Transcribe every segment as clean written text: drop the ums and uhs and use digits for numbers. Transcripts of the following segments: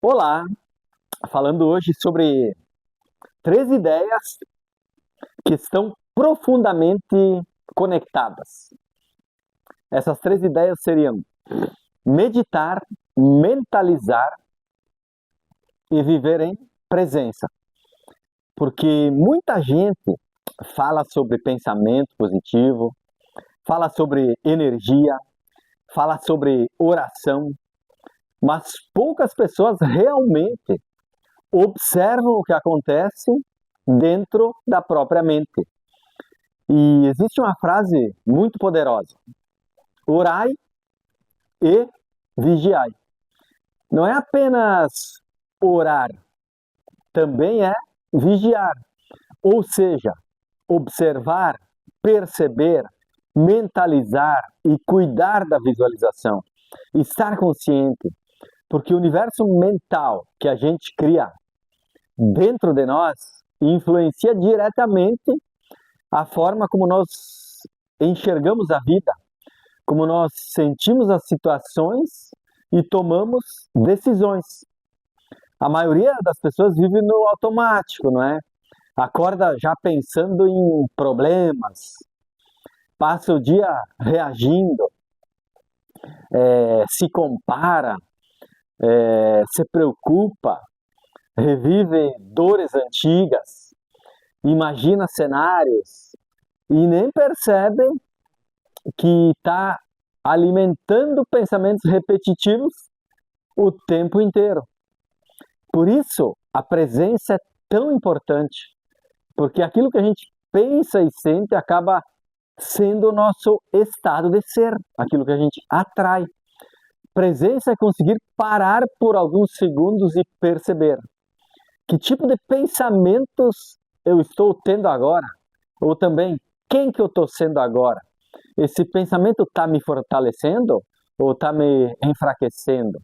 Olá, falando hoje sobre três ideias que estão profundamente conectadas. Essas três ideias seriam meditar, mentalizar e viver em presença. Porque muita gente fala sobre pensamento positivo, fala sobre energia, fala sobre oração, mas poucas pessoas realmente observam o que acontece dentro da própria mente. E existe uma frase muito poderosa: orai e vigiai. Não é apenas orar, também é vigiar. Ou seja, observar, perceber, mentalizar e cuidar da visualização. Estar consciente, porque o universo mental que a gente cria dentro de nós influencia diretamente a forma como nós enxergamos a vida, como nós sentimos as situações e tomamos decisões. A maioria das pessoas vive no automático, não é? Acorda já pensando em problemas, passa o dia reagindo, se compara, se preocupa, revive dores antigas, imagina cenários e nem percebe que está alimentando pensamentos repetitivos o tempo inteiro. Por isso, a presença é tão importante, porque aquilo que a gente pensa e sente acaba sendo o nosso estado de ser, aquilo que a gente atrai. Presença é conseguir parar por alguns segundos e perceber que tipo de pensamentos eu estou tendo agora, ou também quem que eu estou sendo agora. Esse pensamento está me fortalecendo ou está me enfraquecendo?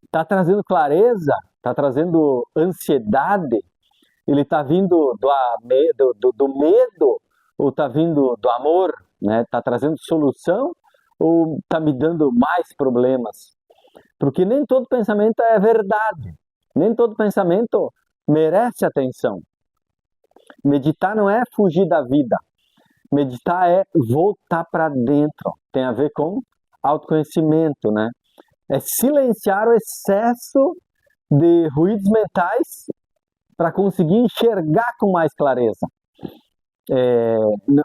Está trazendo clareza? Está trazendo ansiedade? Ele está vindo do medo ou está vindo do amor? Está trazendo solução ou está me dando mais problemas? Porque nem todo pensamento é verdade. Nem todo pensamento merece atenção. Meditar não é fugir da vida. Meditar é voltar para dentro. Tem a ver com autoconhecimento, né? É silenciar o excesso de ruídos mentais para conseguir enxergar com mais clareza.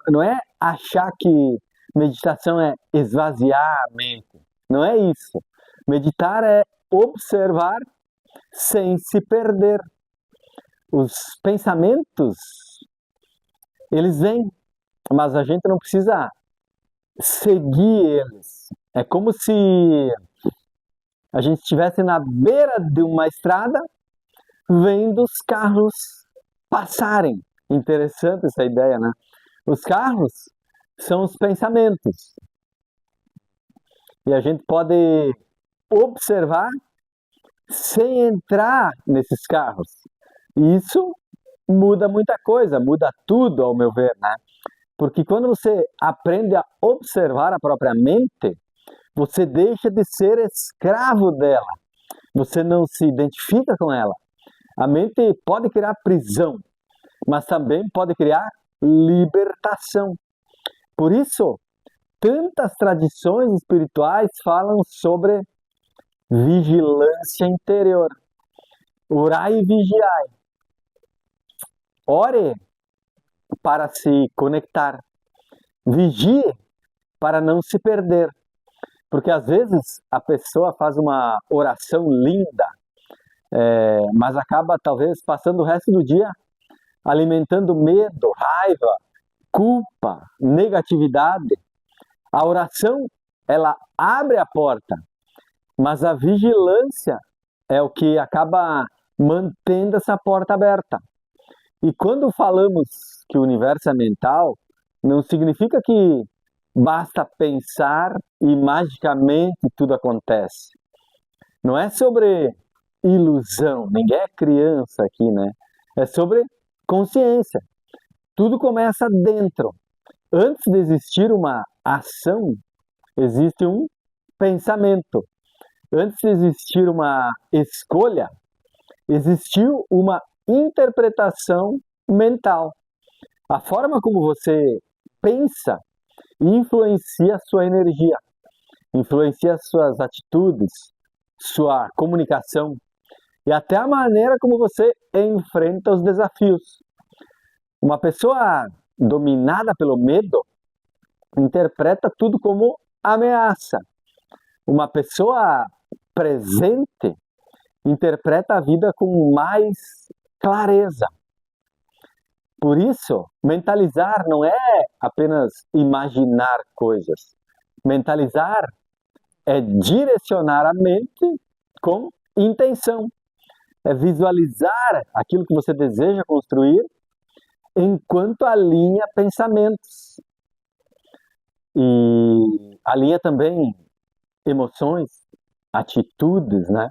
Não é achar que meditação é esvaziar a mente. Não é isso. Meditar é observar sem se perder. Os pensamentos, eles vêm, mas a gente não precisa seguir eles. É como se a gente estivesse na beira de uma estrada, vendo os carros passarem. Interessante essa ideia, né? Os carros são os pensamentos. E a gente pode observar sem entrar nesses carros. E isso muda muita coisa, muda tudo, ao meu ver, né? Porque quando você aprende a observar a própria mente, você deixa de ser escravo dela. Você não se identifica com ela. A mente pode criar prisão, mas também pode criar libertação. Por isso, tantas tradições espirituais falam sobre vigilância interior. Orai e vigiai. Ore para se conectar. Vigie para não se perder. Porque às vezes a pessoa faz uma oração linda, mas acaba talvez passando o resto do dia alimentando medo, raiva, culpa, negatividade. A oração, ela abre a porta, mas a vigilância é o que acaba mantendo essa porta aberta. E quando falamos que o universo é mental, não significa que basta pensar e magicamente tudo acontece. Não é sobre ilusão, ninguém é criança aqui, né? É sobre consciência. Tudo começa dentro. Antes de existir uma ação, existe um pensamento. Antes de existir uma escolha, existiu uma interpretação mental. A forma como você pensa influencia a sua energia, influencia as suas atitudes, sua comunicação e até a maneira como você enfrenta os desafios. Uma pessoa dominada pelo medo interpreta tudo como ameaça. Uma pessoa presente interpreta a vida com mais clareza. Por isso, mentalizar não é apenas imaginar coisas. Mentalizar é direcionar a mente com intenção. É visualizar aquilo que você deseja construir enquanto alinha pensamentos. E alinha também emoções, atitudes, né?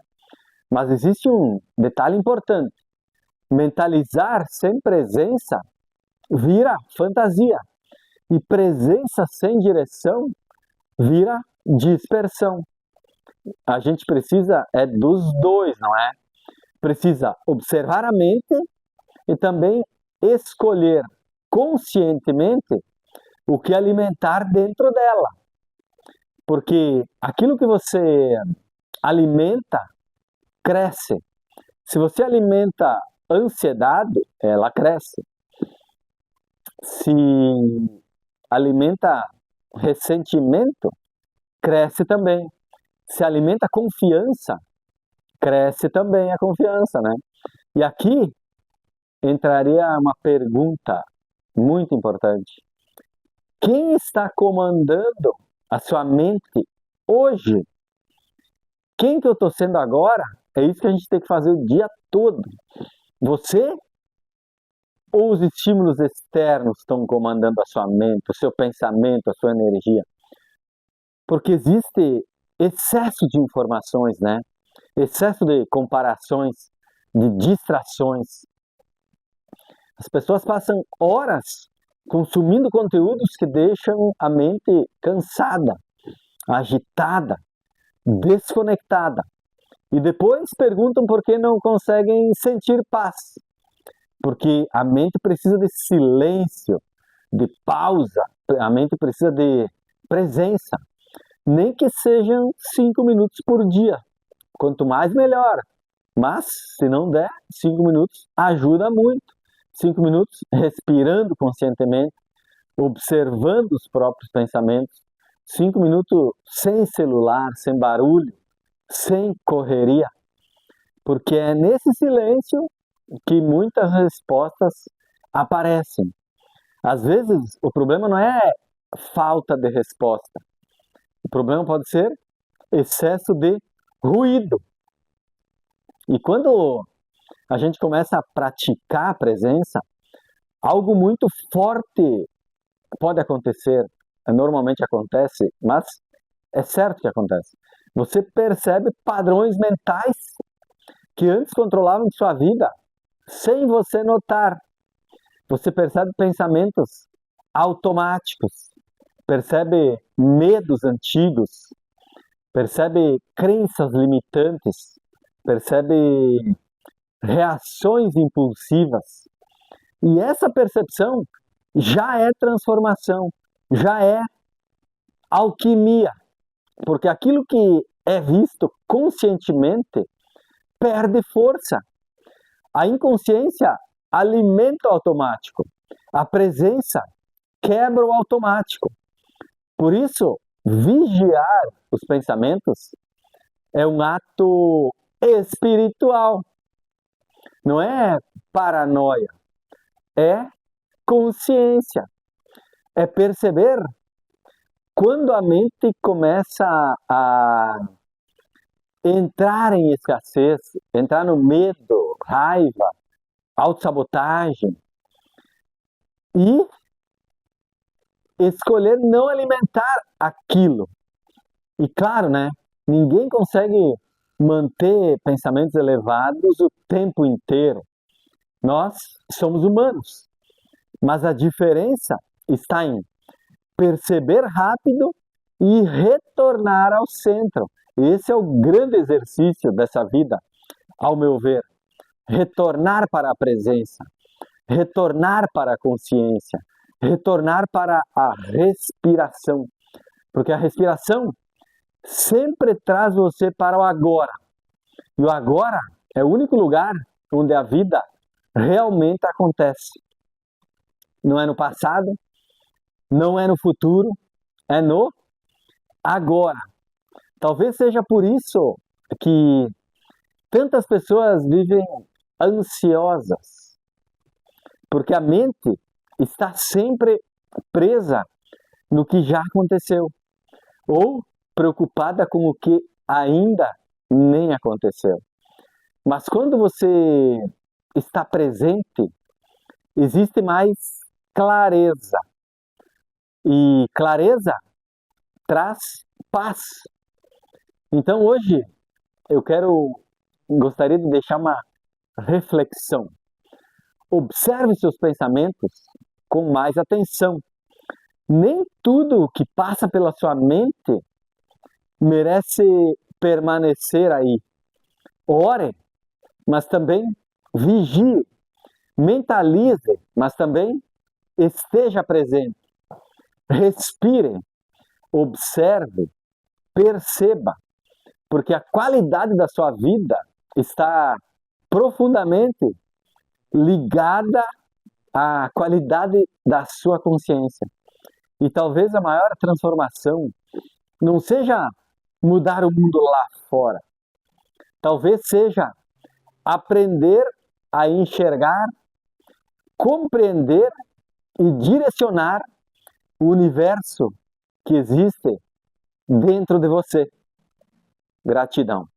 Mas existe um detalhe importante. Mentalizar sem presença vira fantasia. E presença sem direção vira dispersão. A gente precisa dos dois, não é? Precisa observar a mente e também escolher conscientemente o que alimentar dentro dela. Porque aquilo que você alimenta, cresce. Se você alimenta ansiedade, ela cresce. Se alimenta ressentimento, cresce também. Se alimenta confiança, cresce também a confiança, né? E aqui entraria uma pergunta muito importante. Quem está comandando a sua mente hoje? Quem que eu estou sendo agora? É isso que a gente tem que fazer o dia todo. Você ou os estímulos externos estão comandando a sua mente, o seu pensamento, a sua energia? Porque existe excesso de informações, né? Excesso de comparações, de distrações. As pessoas passam horas consumindo conteúdos que deixam a mente cansada, agitada, desconectada. E depois perguntam por que não conseguem sentir paz. Porque a mente precisa de silêncio, de pausa, a mente precisa de presença. Nem que sejam 5 minutos por dia. Quanto mais, melhor. Mas, se não der, 5 minutos ajuda muito. 5 minutos respirando conscientemente, observando os próprios pensamentos. 5 minutos sem celular, sem barulho, sem correria. Porque é nesse silêncio que muitas respostas aparecem. Às vezes, o problema não é falta de resposta. O problema pode ser excesso de ruído. E quando a gente começa a praticar a presença, algo muito forte pode acontecer. Normalmente acontece, mas é certo que acontece. Você percebe padrões mentais que antes controlavam sua vida sem você notar. Você percebe pensamentos automáticos, percebe medos antigos, percebe crenças limitantes, percebe reações impulsivas. E essa percepção já é transformação, já é alquimia, porque aquilo que é visto conscientemente perde força. A inconsciência alimenta o automático, a presença quebra o automático. Por isso, vigiar os pensamentos é um ato espiritual. Não é paranoia, é consciência. É perceber quando a mente começa a entrar em escassez, entrar no medo, raiva, autossabotagem e escolher não alimentar aquilo. E claro, né? Ninguém consegue manter pensamentos elevados o tempo inteiro. Nós somos humanos, mas a diferença está em perceber rápido e retornar ao centro, Esse é o grande exercício dessa vida, ao meu ver. Retornar para a presença, retornar para a consciência, retornar para a respiração. Porque a respiração sempre traz você para o agora. E o agora é o único lugar onde a vida realmente acontece. Não é no passado, não é no futuro, é no agora. Talvez seja por isso que tantas pessoas vivem ansiosas, porque a mente está sempre presa no que já aconteceu, ou preocupada com o que ainda nem aconteceu. Mas quando você está presente, existe mais clareza. E clareza traz paz. Então hoje gostaria de deixar uma reflexão. Observe seus pensamentos com mais atenção. Nem tudo que passa pela sua mente merece permanecer aí. Ore, mas também vigie. Mentalize, mas também esteja presente. Respire, observe, perceba, porque a qualidade da sua vida está profundamente ligada à qualidade da sua consciência. E talvez a maior transformação não seja mudar o mundo lá fora. Talvez seja aprender a enxergar, compreender e direcionar o universo que existe dentro de você. Gratidão.